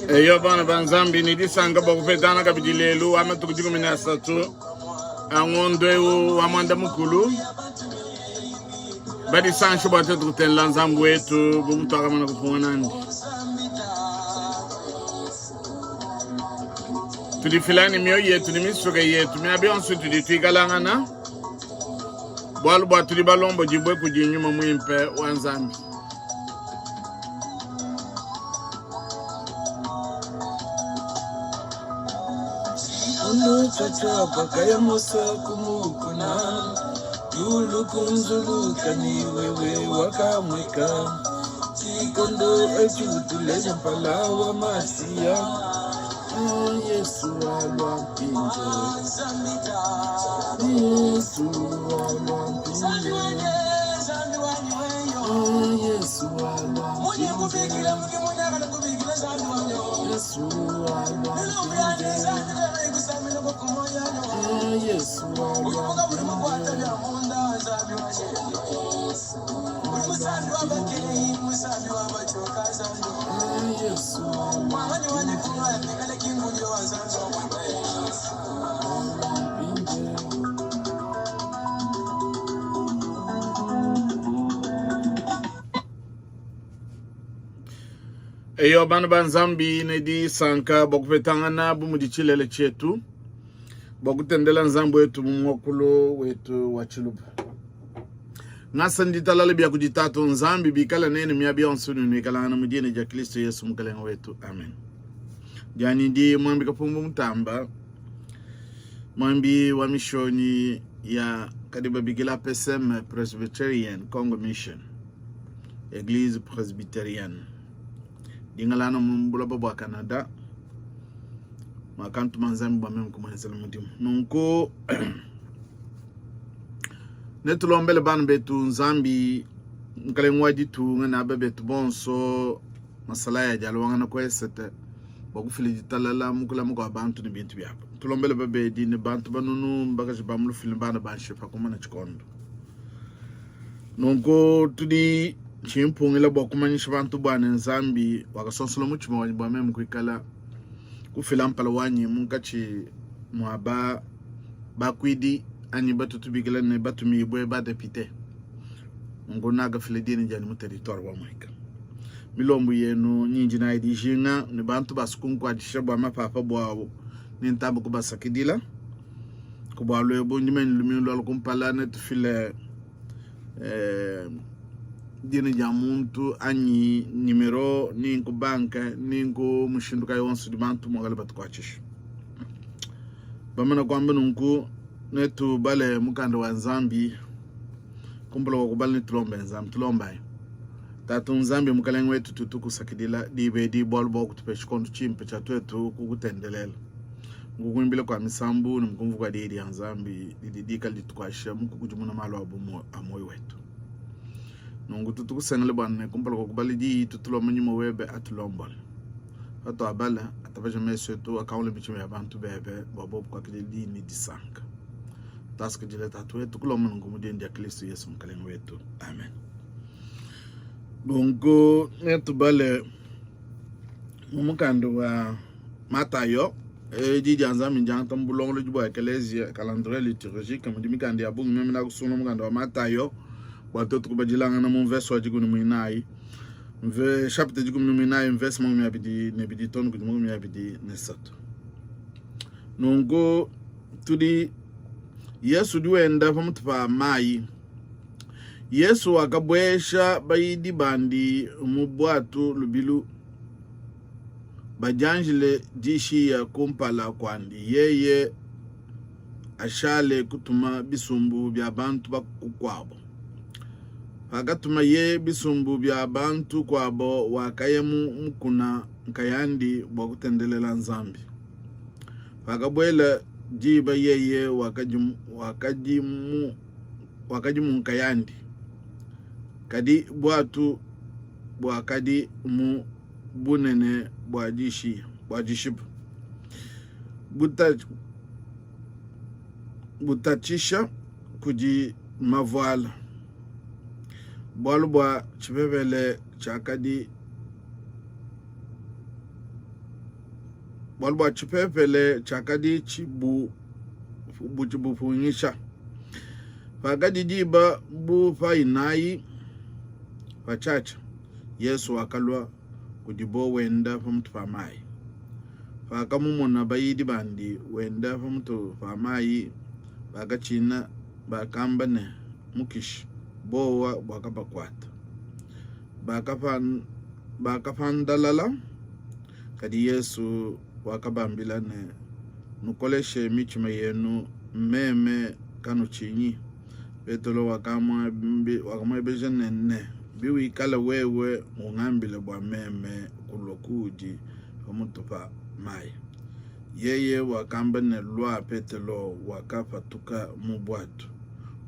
Eyo bana banzambi ni disanga bakufetana kabidilelu amatukujigumina satu angondo amanda mukulu badi sancho bate tukutela nzambu wetu bumutwaka mana kufunganandi tudifilani miyo yetu ni misuka yetu miabionsu tuditwigalangana bwalu bwa tuli balombo jibwe kujinyuma mwimpe wa nzambi Chachapa kaya musa kumukuna yulu kunzuluka ni wewe wakamweka chikondo echutuleja mpalawa masia Yesu alwa mpinje Yesu alwa mpinje Yesu alwa mpinje Yesu alwa mpinje Yesu Eyo bana banzambi nedi sanka bokupetangana bumudichilele chetu bokutendela nzambu wetu mumokulu wetu wachiluba ngasa nditalale bya kujitatu nzambi bikala nene myabya onsunu nikala na mujine ja Kristo Yesu mukalenga wetu amen jani ndi mwambi kapumbu mtamba mwambi wa mishoni ya kadiba bigila PSM Presbyterian Congo Mission Église Presbyterienne dingalana mumbula baba Canada makantu manzambi bwa meme kumanzela mudimu nunko netulombele bana betu nzambi nkalengwa ditu ngana bebetu bonso masala ya jalwanga na kwesete bakufili ditalala mukula muko abantu ni bintu byabo tulombele bebe di ne bantu banunu mbagaje bamulu film bana banshefa komana chikondo nunko tudi chimpungila bokumanyisha bantu bwana nzambi wakasonsolo muchima wanyibwa meme kwikala kufila mpala wanyi munkachi mwaba bakwidi ani batu tubigila ne batu mibwe ba depute ngonaga filedini jani mu territoire wa Amerika milombu yenu nyinji na idijinga ne bantu basukunku adishabwa mapapa bwawo ni ntambo kubasakidila kubalo ebo nyimen lumino lo kumpala net file dini jamuntu anyi numero ninku banka ninku mushinduka yonsu di bantu mwagale batu kwa chishu bamana kwamba nunku netu bale mukanda wa nzambi kumbula wakubali nitulomba nzambi tulomba tatu nzambi mukalenga wetu tutuku sakidila dibe di bolbo kutupeshi kontu chimpe chatu wetu kukutendelela ngukuimbile kwa misambu nmkumvu kwa didi ya nzambi dididika litukwasha mkukujumuna malo amoy wetu nungu tutuku sengele bwane kumbula wakubali di tutulomba nyuma webe atulombole Hato abala atabaja meso tu akaule bichime ya bantu bebe babobu kwa kidili ni disanka taska jile tatu wetu kula mungu mudiendi ya Kristo Yesu mkalenga wetu amen dongo netu bale mumukando wa Matayo jiji anzami njanta mbulongo lejubo ya Ecclesia calendrier liturgique mudimikandi ya bungu mimi na kusuna mukando wa Matayo watoto kubajilanga na mumveso wajiguni muinai Mve chapitre du kumnumina invest mo miabidi nebidi ton kudumo miabidi nesato nongo tudi Yesu duenda pamutpa mai Yesu akabwesha bayidi bandi mubwatu lubilu bajanjile dishi ya kumpala kwandi yeye ashale kutuma bisumbu bya bantu bakukwabo Hagatuma ye bisumbu bya bantu kwabo wakayemu mkuna nkayandi wakutendelela nzambi. Hakabwela jiba yeye wakajimu nkayandi. Kadi bwatu wakadi mu bunene bwajishibu. Butachisha kuji mavuala. Bwalubwa chibebele chakadi Walba chipepele chakadi chibu buchibufunyisha. Fagadi diba bu fa inayi fachacha. Yesu wakalwa kudibo wenda famtu famai. Fakamumona bayidi bandi wenda famtu famai. Bagachina bakambane mukish bowa wakabakwata. Bakafandalala kadi Yesu wakabambilane nukoleshe michima yenu meme kanu chinyi betolo wakamwe bejenene biwi kala wewe mungambile bwa meme kulokuji omutupa mai yeye wakambane lwa petelo wakafatuka mubwatu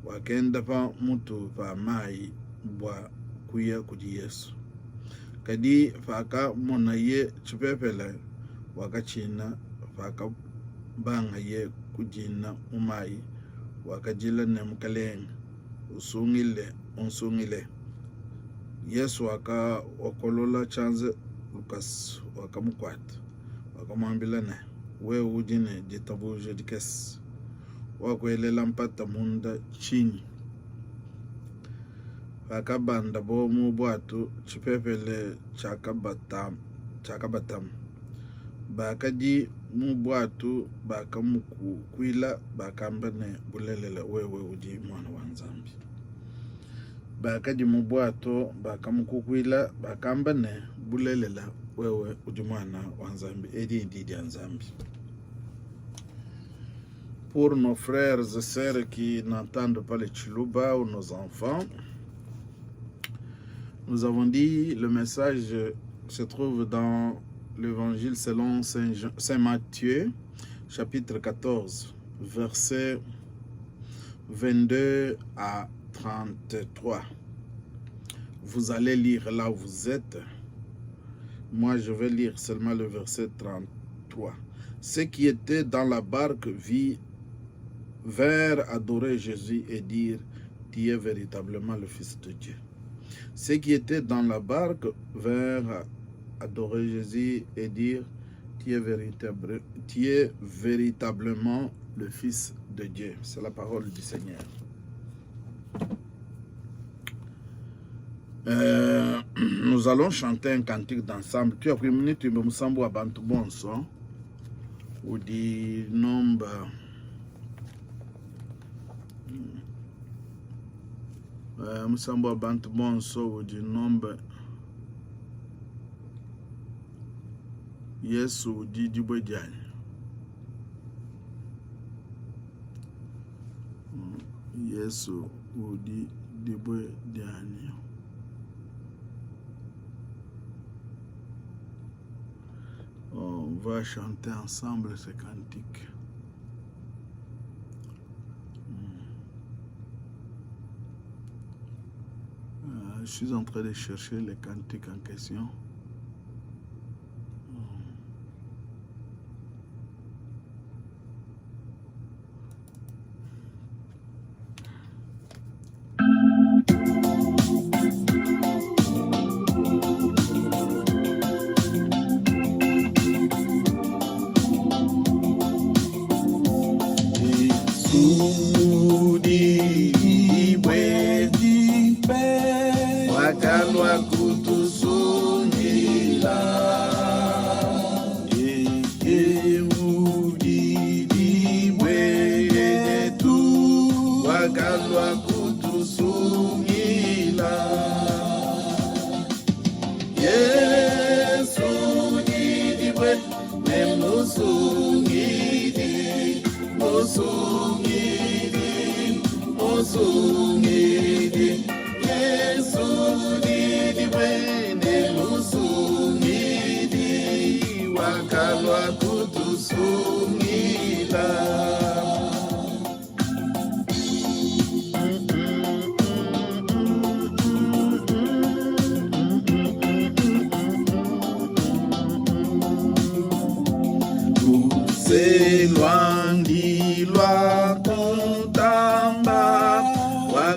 wakenda pa mutu pa mai bwa kuya kudi Yesu kadi faka mona ye chipepele wakachina faka banga ye kujina umai wakajila nemkaleng unsungile Yesu wakolola chanze Lukas wakamukwata wakamwambilane we ujine jitabuje dikes wakwelela mpata munda chini fakabanda bo mu bwatu chipepele chakabatam bakadi mu bwatu bakamuku kwila bakambane bulelela wewe udi mwana wa Nzambi bakadi mu bwatu bakamuku kwila bakambane bulelela wewe udi mwana wa Nzambi edi Nzambi. Pour nos frères et sœurs qui n'entendent pas le Chiluba ou nos enfants, nous avons dit le message se trouve dans l'évangile selon Saint Matthieu, chapitre 14, versets 22 à 33. Vous allez lire là où vous êtes. Moi, je vais lire seulement le verset 33. Ceux qui étaient dans la barque vinrent adorer Jésus et dire, tu es véritablement le Fils de Dieu. Ceux qui étaient dans la barque vinrent adorer Jésus et dire, tu es véritablement le Fils de Dieu. C'est la parole du Seigneur. Nous allons chanter un cantique d'ensemble. Tu as pris une minute, tu me sembles à Bantu Bonson, ou du nombre. Musambo abantu bonso udi nombe Yesu udi dibwe jani Yesu udi dibwe jani. On va chanter ensemble ce cantique. Je suis en train de chercher les cantiques en question.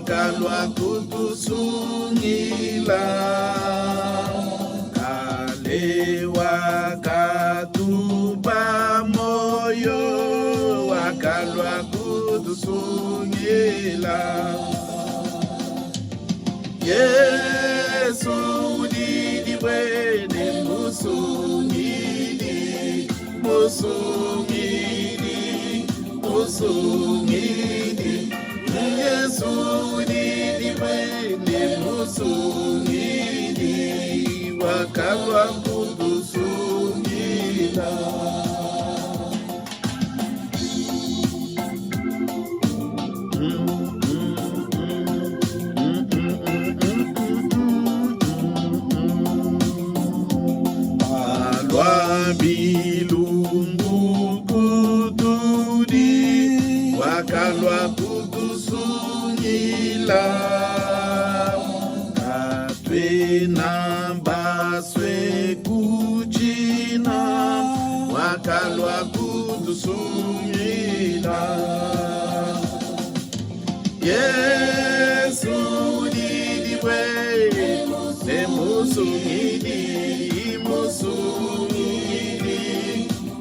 Kale wakatuba Yesu udidi bwene musungidi, musungidi, musungidi. Yesu udidi bwene musungidi, wakalwa kudusungila. Bilungu kutudi wakalwa kutusungila katwe nambaswe kuchina wakalwa kutusungila. Yesu didibwe nemusungidi musungidi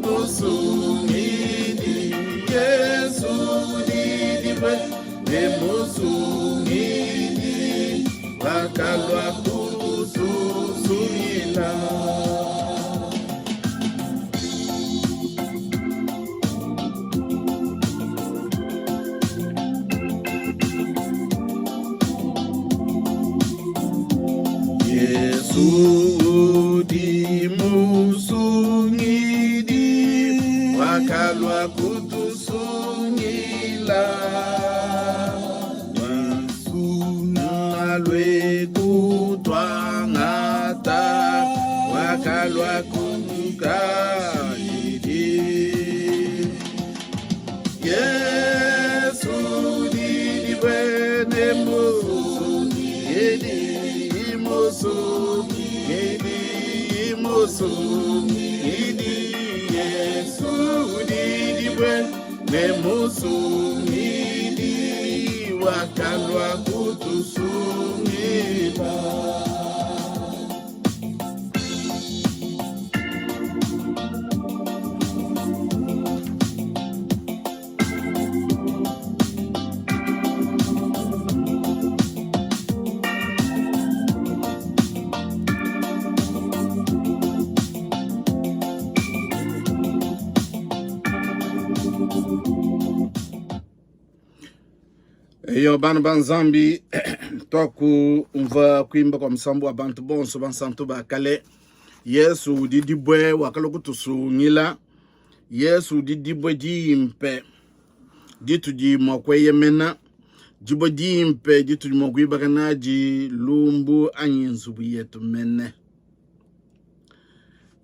musungidi. Yesu didibwe nemusungidi wakalwa kutusungila. Yesu di musungidi wakalwa kutusungila. Wasunalwe kutwangata wakalwa kutukadidi. Yesu didibwene musungidi musungidi musungidi. Yesu didibwe nemusungidi wakalwa kutusungila. Eyo bana banzambi toku umva kuimba kwa msambu wa bantu bonso bansantu bakale. Yesu didibwe wakalo kutusungila. Yesu didibwe jimpe jitu jimokwe yemena jibo jimpe jitu jimokwe bakanaji lumbu anyinzubu yetu mene.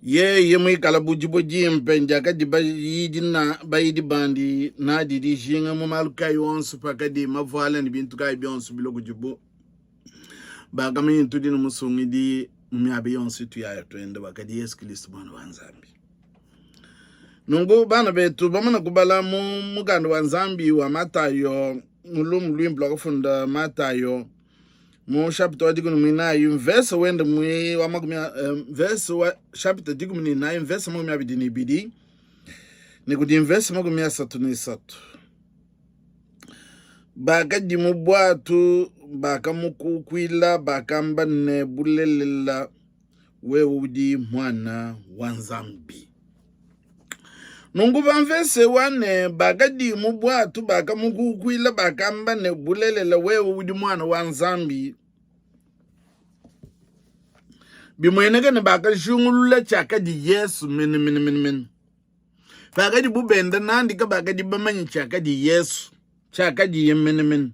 Ye mwikala jibo jimpe njaka jiba yidina bayidi bandi na didi jinga mu maluka yonsu pakadi mavala ni bintu kai bionsu bilogo jibo ba kama yintu dinu musungidi mumyabe yonsu tu ya twende bakadi Yesu Kristo bwana wanzambi. Nungu bana betu bamana kubala mu mugando wanzambi wa Matayo mulum lwimblo kufunda Matayo mu chapter digunu minayo verse wende mu wa magumya verse wa chapter digunu minayo verse magumya bidini bidi ni kudi verse magumya satu baka dimu bwatu baka mukukwila baka mbane bulelela weudi mwana wanzambi. Nungu banvese wane baka dimu bwatu baka mukukwila baka mbane bulelela weudi mwana wanzambi. Bimwenege ne baka shungulula chaka di Yesu men. Baka di bubenda nandi ka baka di bamanyi chaka di Yesu. Chaka di yemen.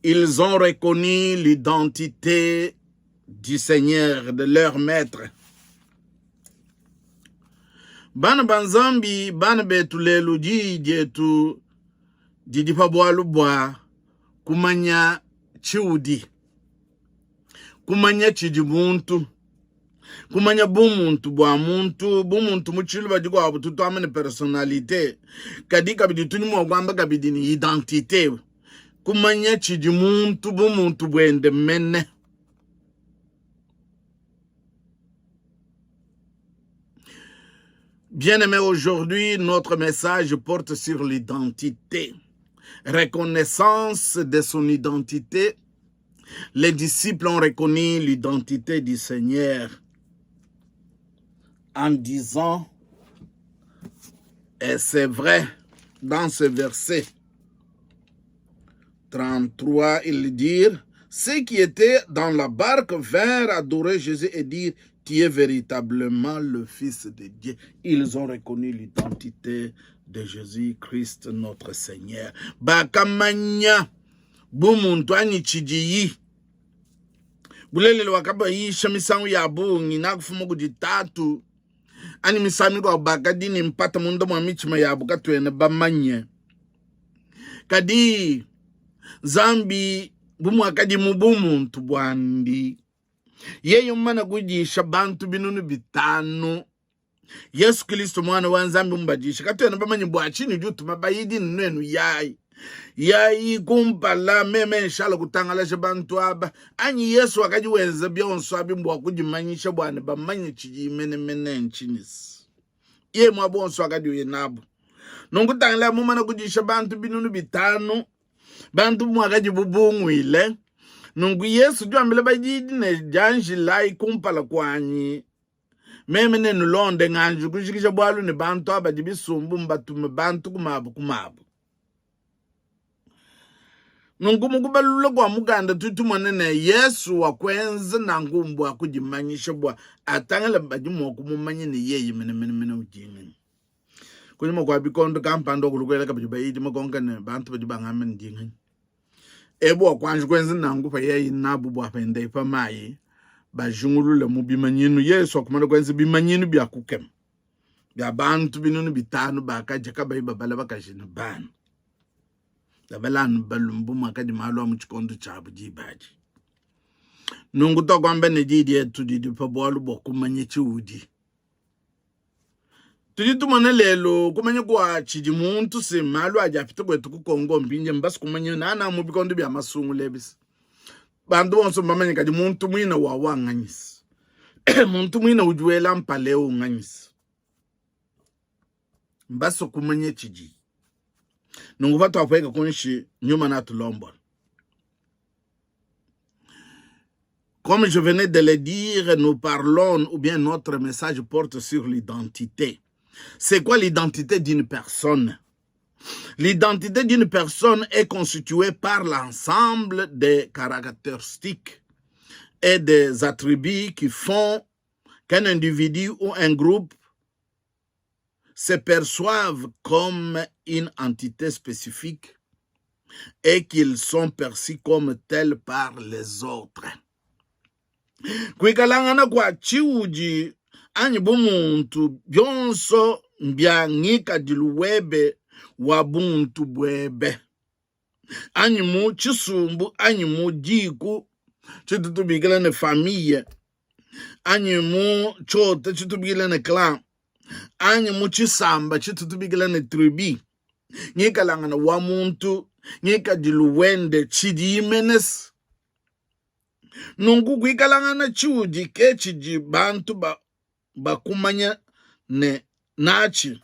Ils ont reconnu l'identité du Seigneur, de leur maître. Bana banzambi, bana betulelu jetu didipabwalu bwa kumanya chiudi. Kumanya chijibuntu. Kumanya bumuntu bwa muntu. Bumuntu muchilu bajigo abututu amene personalite. Kadika bidituni mwagwamba kabidini identite. Kumanya chijimuntu bumuntu bwende mene. Bien-aimés, aujourd'hui, notre message porte sur l'identité. Reconnaissance de son identité. Les disciples ont reconnu l'identité du Seigneur en disant, et c'est vrai, dans ce verset 33, ils dirent, ceux qui étaient dans la barque vinrent adorer Jésus et dire, tu es véritablement le Fils de Dieu. Ils ont reconnu l'identité de Jésus-Christ, notre Seigneur. Bakamanya, bumuntu anichijiyi. Bulele wakaba yi shamisangu ya bungi na kufumu ditatu. Ani misami kwa bakadini mpata mundo mwamichima ya bukatwene bamanye. Kadi zambi bumu akadi mubumuntu bwandi. Yeyo mana kujiisha bantu binunu bitanu. Yesu Kristo mwana wa Nzambi mbajisha. Katwene bamanye bwachini jutu mabayidi nwenu yai. Yai kumpala meme nshala kutangalasha bantu aba. Anyi Yesu wakaji wenze byonso abimbo kujimanyisha bwana bamanye chijimene mene nchinis. Ye mwabonso wakadi uyenabu. Nongutangala mumana kujisha bantu binunu bitanu. Bantu mwakaji bubungu ile. Nungu Yesu juambile bajidi ne janji lai kumpala kwanyi. Meme ne nulonde nganju kushikisha bwalu ne bantu abajibi sumbu mbatume bantu kumabu. Nungu mukubalula kwa muganda tutumane Yesu wakwenze na ngumbu akujimanyisha bwa atangala bajimu kumumanye ne yeye mene ujingeni. Kunyuma kwa bikondo kampando kulukwela kabajibayidi makonga ne bantu bajibangame ndingeni. Ebo kwanju kwenze nangu pa yeye nabu bwa pende pa mai bajungulule mu bimanyinu Yesu akumana kwenze bimanyinu bya kukem bya bantu binunu bitanu bakaje kabayiba bala bakajina bana dabalanu balumbu makadi malo mu chikondo chabu jibaji nungu to kwambe ne jidi etu didi pa bolu bokumanye chiudi tujitumane lelo kumanye kwa chiji muntu se malo ajapita kwetu kukongo mbinje mbasi kumanye nana mu bikondo bya masungu lebisi bantu bonso mbamanye kadi muntu mwina wawanganyisi muntu mwina ujuela mpaleo unganyisi mbaso kumanye chiji nungu vatu wapweka kunshi nyuma na tulombo. Comme je venais de le dire, nous parlons ou bien notre message porte sur l'identité. C'est quoi l'identité d'une personne? L'identité d'une personne est constituée par l'ensemble des caractéristiques et des attributs qui font qu'un individu ou un groupe se perçoivent comme une entité spécifique et qu'ils sont perçus comme tels par les autres. Kwikalangana kwa chiuji anyi bumuntu byonso mbyangika diluwebe wa buntu bwebe. Anyi mu chisumbu, anyi mu jiku, chitutubigila ne famille. Anyi mu chote, chitubigila ne clan. Anyi mu chisamba, chitutubigila ne tribi. Nika langana wa muntu, nika diluwende chidimenes. Nungu kwikalangana chiuji ke chiji bantu bakumanya ne nachi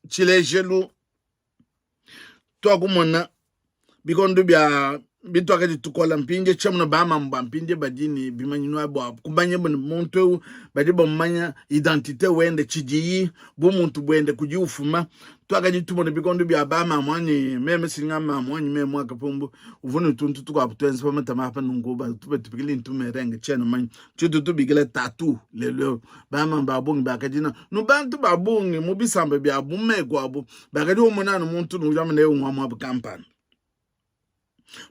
chilejelu tuakumona bikondo bya bitu akati tukola mpinje chamuna bama mba mpinje badini bimanyinu abo kumanye bone muntu badi bomanya identité wende chiji bo muntu bwende kujiufuma twakati tumone bikondo bya bama mwani meme singama mwani meme akapumbu uvune tuntu tukaputwenza pamata mapa nunguba tubetubikili ntumerenge chena manyi chitu tubigile tatu lelo bama babungi bakadina no bantu babungi mubisamba bya bumeko abo bakadi umunana muntu nujamene umwa mu kampani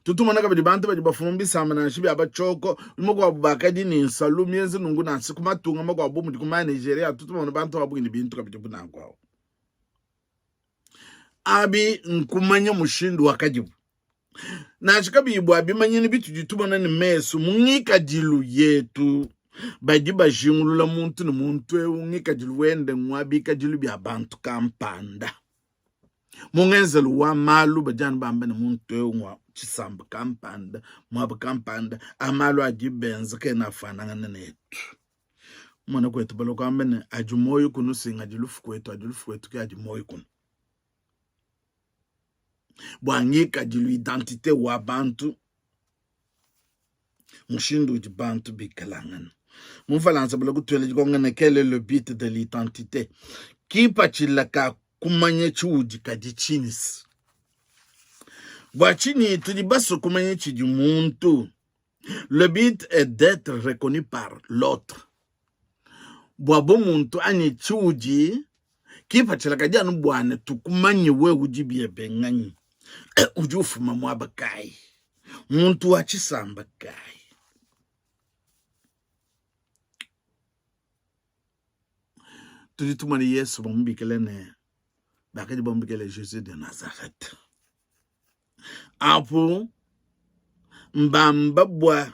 tutumana kabidi bantu baji bafumbi sama na shibi abachoko umoko abakadi ni nsalu mienzi nungu nansi kumatunga mako abumu dikuma Nigeria tutumana bantu babugi ni bintu kabidi bunangwa abi nkumanya mushindu wakajibu na chikabibu abi manyini bitu jitumana ni mesu mungika dilu yetu baji bajingulula muntu ni muntu ungika dilu wende mwabi kajilu bya bantu kampanda mungenzelu wa malu bajani bamba ni muntu ngwa chisamba kampanda mwabu kampanda amalu ajibenza kena fananga netu mwana kwetu baloko ambene ajumoyo kunu singa ajulufu kwetu ke ajumoyo kunu bwangika jilu identite wa bantu mushindu uji bantu bikalangan mufalansa baloko tuele jikongane kele le but de l'identité kipa chilaka kumanye chuji kadichinis bwachini tudibaso kumanye chiji muntu. Le but est d'être reconnu par l'autre. Bwabo muntu ani chuji kipa chalakadia nubwane tukumanyi we ujibiye benganyi ujufu mamwaba kai muntu wachisamba kai tulitumani Yesu bombikele ne bakadi bombikele Jésus de Nazareth apo mbamba bwa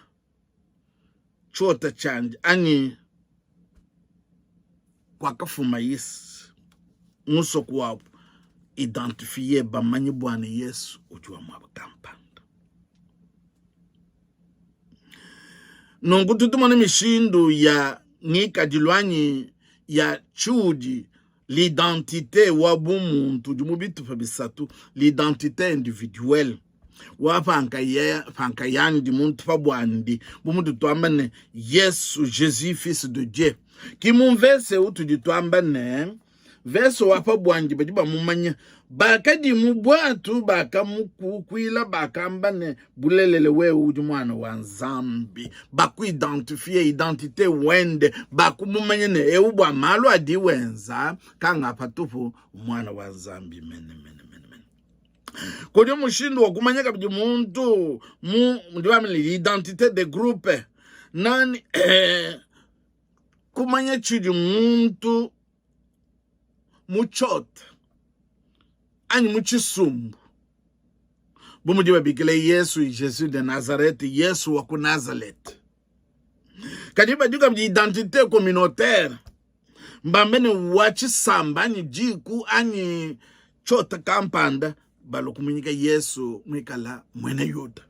chota change ani kwa kafuma Yesu muso kwa identifier bamanyi bwana Yesu ujua mwabakampanda nongu tutumane mishindu ya nika jilwanyi ya chudi l'identité wa bumuntu jumubitu fabisatu l'identité individuelle panka yandi muntu pabwandi bumuntu twambane Yesu Jésus fils de Dieu ki munvese utu twambane verse wapa bwanji bajiba mumanya bakadi mubwatu bakamukukwila bakambane bulelele we uju mwana wa Nzambi baku identité wende bakumumanya ne eubwa malo adi wenza kanga patufu mwana wa Nzambi mene kodi mushindu wa kumanyaka bidi muntu ndibamile l'identité de groupe nani kumanya chidi muntu muchota ani muchisumbu bumudiba bikile Yesu Jésus de Nazareth Yesu wa ku Nazareth kadiba duka bidi identité communautaire mbambene wachisamba ani jiku ani chota kampanda balokuminyika Yesu mwikala mwene Yuda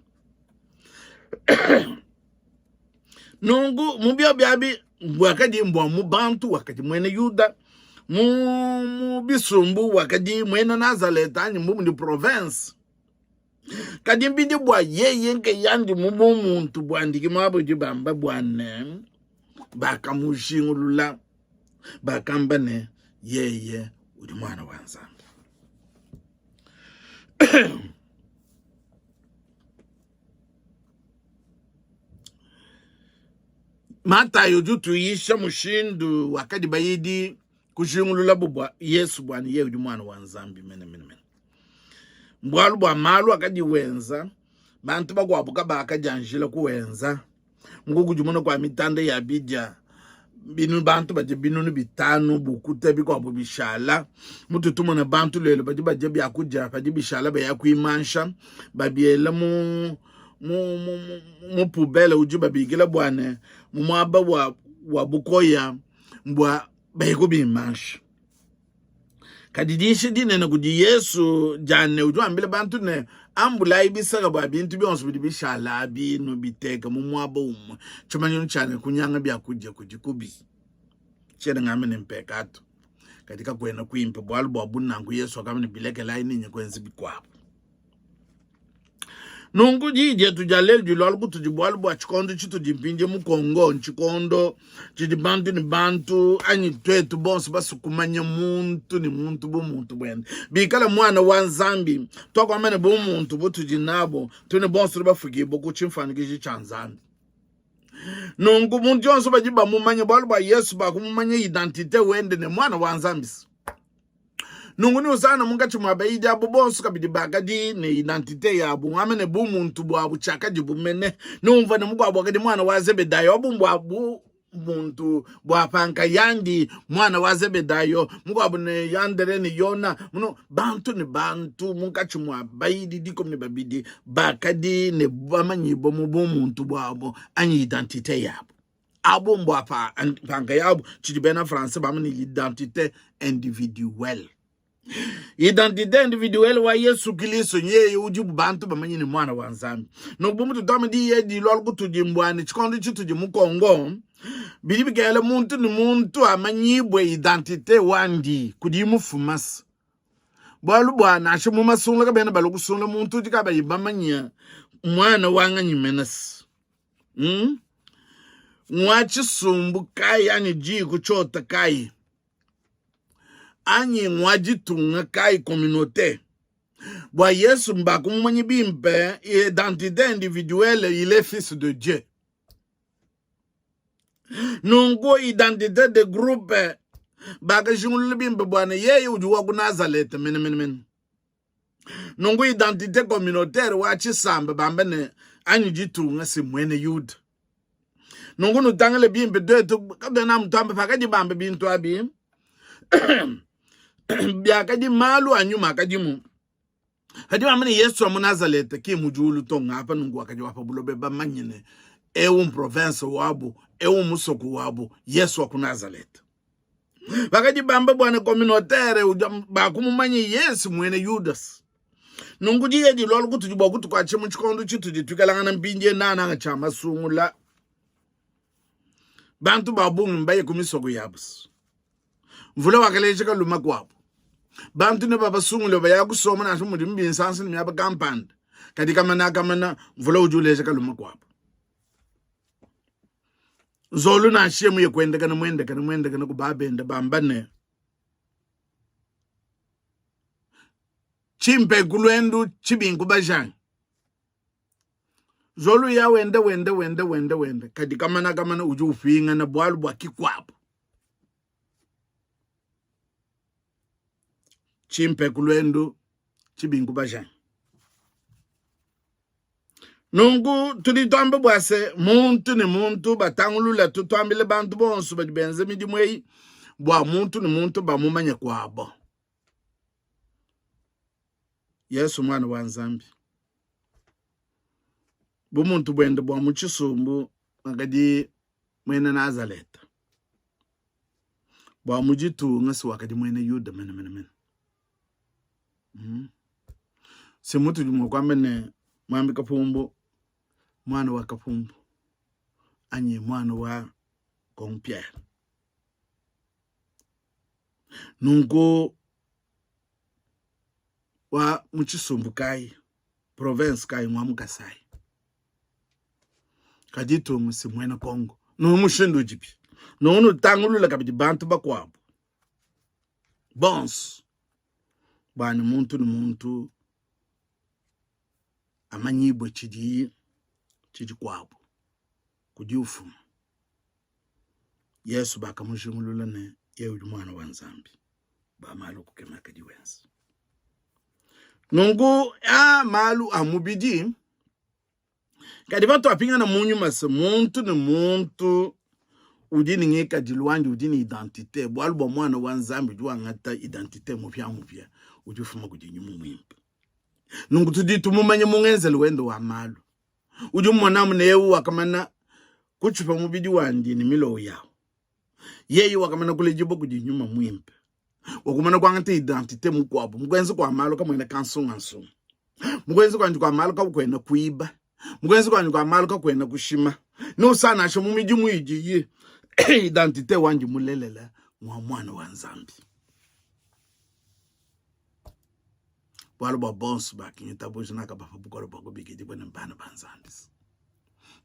nungu mubia biabi wakadi mbwa mubantu wakadi mwene Yuda mu bisumbu wakadi mwene Nazareth ani mu province kadi mbidi bwa yeye nke yandi mu muntu bwandiki mabo jibamba bwane bakamushingulula bakambane yeye udi mwana wa Nzambi Matayo jutu yisha mushindu wakadi bayidi kushingulula bubwa Yesu bwana ye udi mwana wa Nzambi mene mbwalu bwa malu akadi wenza bantu bagwabuka bakajanjila kuwenza ngugu jumuno kwa mitande ya bidja binu bantu baje binunu bitanu bukuta biko bishala mutu tumona bantu lelo baje byakuja baje bishala bayakwimansha babiela mu pubele uju babigela bwana mu mwaba wa bukoya mbwa bayiko bimansha kadidishi dine na kudi Yesu jane uju ambile bantu ne ambula ibisaka bwa bintu byonso bishala binu biteka mu mwaba umwe chumanyo chane kunyanga byakuja kujikubi chene ngamene mpekato katika kwena kuimpe bwalu bwa bunangu Yesu akamene bileke laini nye kwenzi bikwabo nungu jije tujalele jilwalu kutujibwalu bwa chikondo chitu jimpinje mukongo nchikondo chidibantu ni bantu anyi twetu bonsu basu kumanya muntu ni muntu bu muntu bwende bikala mwana wa Nzambi toko amene bu muntu bu tujinabo tuni bonsu bafugibo kuchimfanikiji cha Nzambi nungu muntu yonso bajiba mumanya bwalu bwa Yesu bakumumanya identite wende ne mwana wa Nzambi nungu ni usana munga chumabaidi abu bonsu kabidi bagadi ne identite ya abu amene bu muntu bu abu chaka jibu mene numva ne mungu abu agadi mwana wa Zebedayo abu mbu abu muntu bu apanka yandi mwana wa Zebedayo mungu abu ne yandere ni Yona muno bantu ni bantu munga chumabaidi dikom ni babidi bakadi ne bamanyibo mu bu muntu bu abu anyi identite ya abu mbu apanka ya abu chidibena français bamani identite individuelle identité individuelle wa Yesu Kristo nye ujibu bantu bamanyi ni mwana wa Nzambi no bumutu tamadi ye di lolgu tujimbwani chikondo chitu jimukongo Bidi bigele muntu ni muntu amanyibwe identite wandi kudimu fumas. Bwalu bwana ashimu masunga kabena balukusunga muntu tikaba yibamanya mwana wanga nyimenas. Mwachi sumbu kai ani ji kuchota kai. Ani mwaji tunga kai communauté. Bwa Yesu mbaku mmanyi bimpe identité individuelle il est fils de Dieu. Nungo identité de groupe baka shingulu bimpe bwana yeye ujuwa ku Nazareth men. Nungo identité communautaire wachi samba bambene ani jitunga si mwene Yuda. Nungo nutangele bimpe detu kabena mtuambe pakaji bambe bintu abi. Biakaji malu anyuma akajimu. Hadi wamene Yesu wa Nazareth ki mujulu tonga hapa nungu wakaji wapa bulobe ba manyene ewu province wabu ewu musoku wabu Yesu wa Nazareth. Wakaji bamba bwana communautaire bakumu manyi Yesu mwene Judas. Nungu jiye di lolo kutujibu kutu kwa chemu chikondu chitu jitukalangana mpinje nana nga chama sungula. Bantu babu mbaye kumisoku yabus. Mvula wakalejeka luma kwabu. Bantu ne baba sungule baya kusoma na shumu dimbi insansi ni yaba kampand. Kadika mana mvula ujuleze kaluma kwabu. Zolu na shemu ye kwende kana mwende kana kubabende bambane. Chimpe kulwendu chibinku bajang. Zolu ya wende. Kadika mana uju ufinga na bwalu bwa kikwabu. Chimpe kulwendu chibinku bajang. Nungu tulitombe bwase muntu ni muntu batangulula tutwambile bantu bonsu bajibenze midimwei bwa muntu ni muntu bamumanye kwabo. Yesu mwana wa Nzambi. Bumuntu bwende bwa muchisumbu ngadi mwene Nazareth. Bwa mujitu ngasi wakadi mwene Yuda men. Si mutu jumu kwa mene mwambi kapumbu mwana wa kapumbu anyi mwana wa Kongpierre. Nungo wa muchisumbu kai province kai mwamu Kasai. Kadito musi mwena Kongo. No mushindu jipi. No unu tangulula kabidi bantu bakwabu. Bons. Bani muntu ni muntu amanyibwe chidi kwabu kudi ufumu. Yesu baka mujimulula ne yewe mwana wa Nzambi ba malu kukema kadi wensi. Nungu malu amubidi kadi batu apinga na munyu mase muntu ni muntu udini ngeka diluandi udini identite bwalu mwana wa Nzambi juwa ngata identite mupya ujufuma kudi nyumu mwimpe. Nungu tudi tumumanye mungenzele wendo wa malu. Uju mwanamu na yewu wakamana kuchupa mubidi wandi ni milo yao. Yeyu wakamana kulejibo kudi nyuma mwimpe. Wakumana kwa ngante identite mkwabu. Mkwenzi kwa malu kama ina kansunga. Mkwenzi kwa malu kama kwena kuiba. Mkwenzi kwa malu kama kwena kushima. No sana asho mumiji mwiji ye. Identite wanji mulelela mwana wa Nzambi. Walo ba bonsu ba kinyita boji naka ba fabukoro ba kubiki dibo nembana banzandis.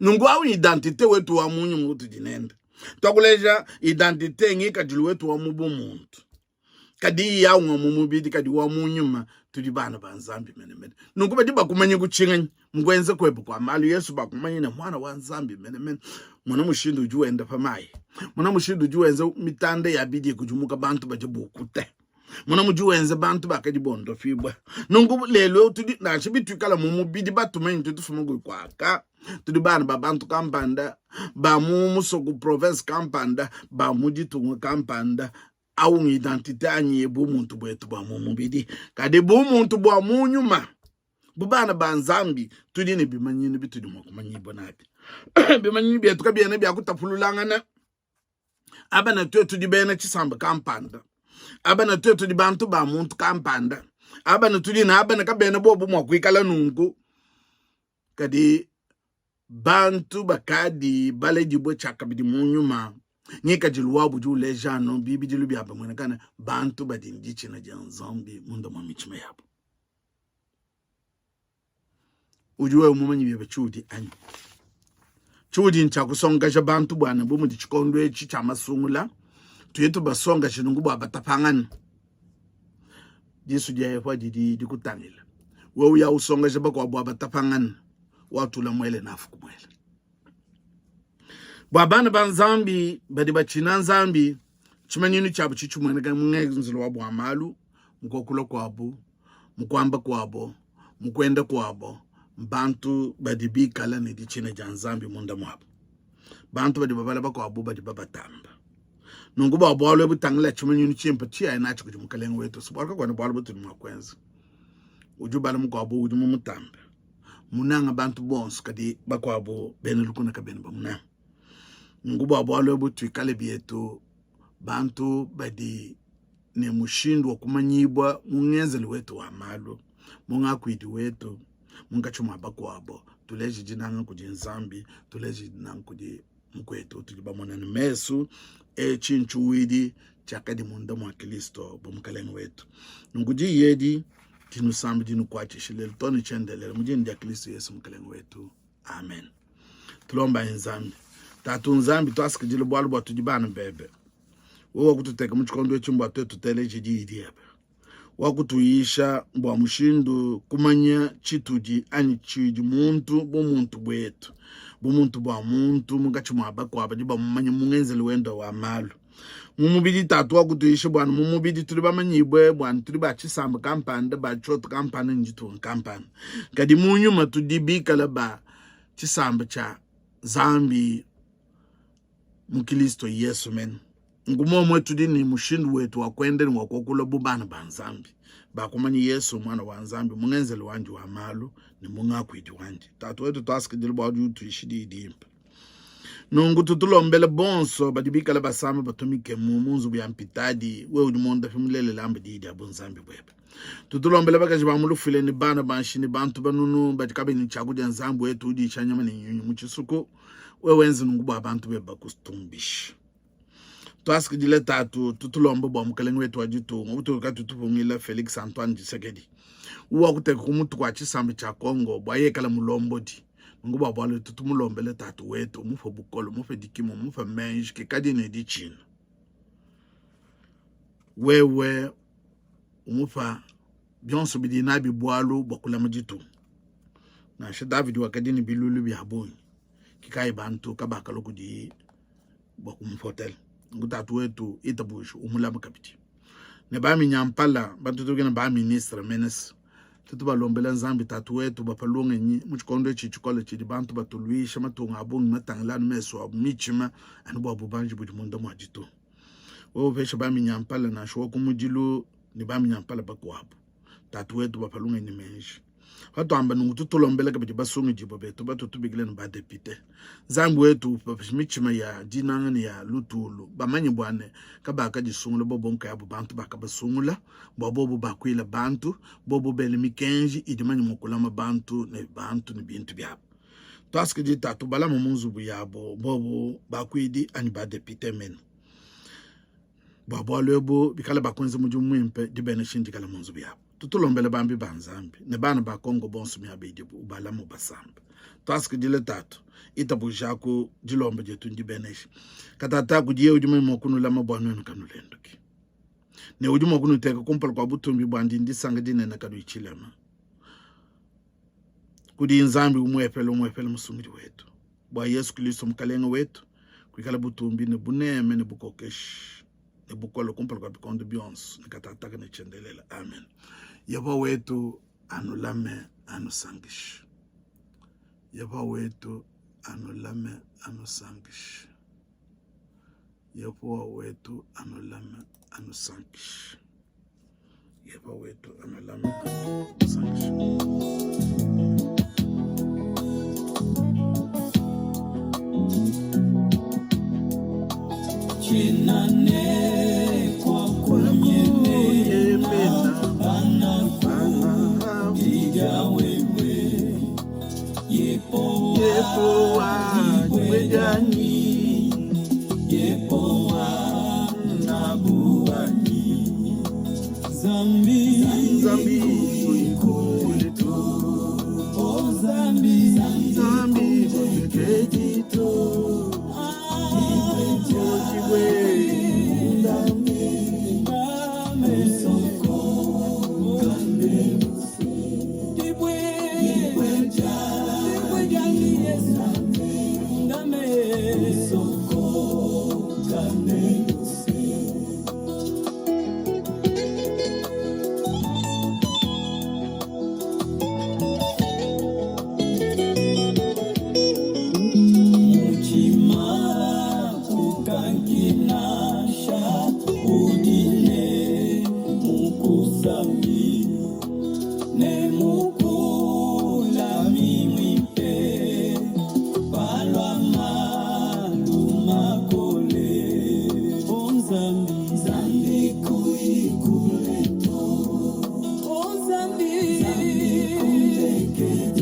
Nungu awu identite wetu wa munyu mgutu jinenda. Tokuleja identite ngika jilu wetu wa mubu muntu. Kadi ya unga mumubidi kadi wa munyuma tudibana banzambi menemene. Nungu ba diba kumanyi kuchinganyi. Mgwenze kwebu kwa malu Yesu ba kumanyi na mwana wa Nzambi menemene. Mwana mushindu juwe enda pamayi. Mwana mushindu juwe enze mitande ya bidi kujumuka bantu ba jibu ukute. Mwana mujuwenze bantu bakadibondo fibwa. Nungu lelo tudi na chibitu kala mumubidi batumenyi tutufumugu kwaka. Tudi bana babantu kampanda. Ba musoku province kampanda. Ba mujitungu kampanda. Awu identite anyi ebu muntu bwetu ba mumubidi. Kade bu muntu bwa munyuma. Bubana ba Nzambi. Tudi ni bimanyini bitudi mwakumanyi bonabi. Bimanyini bietu kabiene biakutapululangana. Abana tuwe tudi bene chisamba kampanda. Abana tuwe di bantu ba muntu kampanda. Abana tudi na abana kabene bobu mwakuikala nungu. Kadi bantu bakadi bale jibwe chaka bidi munyuma Nyeka jiluwabu juu lejano bibi jilubi hapa mwenekana bantu badindichi na janzambi munda mamichima yabu. Ujue umumanyi biebe chudi anyi. Chudi ncha kusonga ja bantu bwana bumu di chikondwe chicha masungula. Tuyetu basonga chinungu bwa batapangani. Jesu jaye kwa di kutangila. Wewe ya usonga ja bwa batapangani. Watu la mwele na afuku mwele. Babana banzambi badi bachina nzambi chimanyinu chabu chichu mwenega mngezilo wabu amalu mkokula kwabo mkwamba kwabo mkwenda kwabo bantu badi bikala ni di china janzambi munda mwabo bantu badi babala kwabo badi babatamba nungu babo wale butangla chimanyinu chimpa chia inachi kujumukalenga wetu subaraka kwa nabalo butu mwakwenza ujubala mkwabo ujumu mutamba munanga bantu bonsu kadi bakwabo benelukuna kabeni ba munanga ngubo abwalo butu ikale bietu bantu badi ne mushindu kumanyibwa mungenzeli wetu wa malo munga kwidi wetu munga chuma bakwabo tuleji jinanga kujinzambi tuleji jinanga kuji mkwetu tujibamona ni mesu chinchuwidi chakadi munda mwa Kristo bumukalenga wetu nguji yedi tinusambi dinu kwachishilele toni chendelele mujini dia Kristo Yesu mukalenga wetu amen. Tulomba nzambi tatu nzambi twasika jilo bwalu bwa tujibana bebe wowa kututeka muchikondo chumba twetu teleje didiebe wakutuyisha mbwa mushindu kumanya chituji ani chiji muntu bumuntu bwetu bumuntu bwa muntu mungachuma bakwaba diba mumanya mungenzeli wendo wa malu mumubidi tatu wakutuyisha bwana mumubidi tuli bamanyibwe bwana tuli bachisamba kampani ba choto kampani njitu kampani kadi munyuma tudibika laba chisamba cha zambi mukilisto Yesu men ngumo mwetu dini mushindu wetu wakwende ni wakokula bubana banzambi bakumanyi Yesu mwana wa nzambi mungenzeli wanji wa malu ni munga kwidi wanji tatu wetu twasika dili bwaju tuishidi idimpa nungu tutulombele bonso badibika la basama batumike mumunzu byampitadi we udimonda fimulele lamba didi abunzambi bwebe tutulombele bakaji bamulufile ni bana banshini bantu banunu badikabe ni chakuja nzambu wetu udi chanyama ni nyunyu muchisuko wewenzi nungubu abantu beba kustumbisha twasiki dile tatu tutulombo bwa mukalenga wetu wajitunga uturuka tutupungila Felix Antoine Tshisekedi uwa kuteka kumutu kwa chisambi cha Kongo bwa yekala mulombo di nungubu abwale tutumulombele tatu wetu mufa bukolo mufa dikimo mufa menji kikadi ne di china wewe umufa bionso bidina bibwalu bwa kula majitu na she David wakadini bilulu bihaboni kikai bantu kabaka lokudi bakumfotel ngutatu wetu itabushu umulama kapiti ne ba minyampala bantu tugena ba ministre menes tutuba lombela nzambi tatu wetu bapalunga nyi muchikondo chichikole chidi bantu batuluisha matunga abungi matanglana meso abumichima anbo abubanji budi munda mwajitu wo pesha ba minyampala na shwo kumujilu ni ba minyampala bakwabo tatu wetu bapalunga ni menji watu amba nungu tutulombele kabiti basungu jibo betu batu tubigile ni badepite zambu wetu papishimichima ya jinanga ni ya lutulu bamanyi bwane kabaka jisungula bobonka ya bantu baka basungula bobo bakwila bantu bobo bele mikenji idimanyi mukulama bantu ni bintu byabo twaske jitatu bala mumunzu buyabo bobo bakwidi ani badepite men babo lebo bikala bakwenze mujumwimpe dibene shinjikala munzu byabo tutulombele bambi banzambi ne bana ba Kongo bonsu myabedi ubala mu basamba twaske dile tatu itabujako dilombe jetu ndibeneshi katata kudiye ujuma mokunu la mabwana kanulendoki ne ujuma kunu teka kumpala kwa butumbi bwandi ndisanga dine na kadu ichilema kudi nzambi umwepele musumiri wetu bwa Yesu Kristo mukalenga wetu kwikala butumbi ne buneme ne bukokesh ne bukolo kumpala kwa bikondo bionse ne katata ne chendelela amen. Yaba wetu anulame anusangish. Yaba wetu anulame anusangish. Yaba wetu anulame anusangish. Yaba wetu anulame anusangish. Chinane kwa kunyene yepo wa wejani yepo mpinje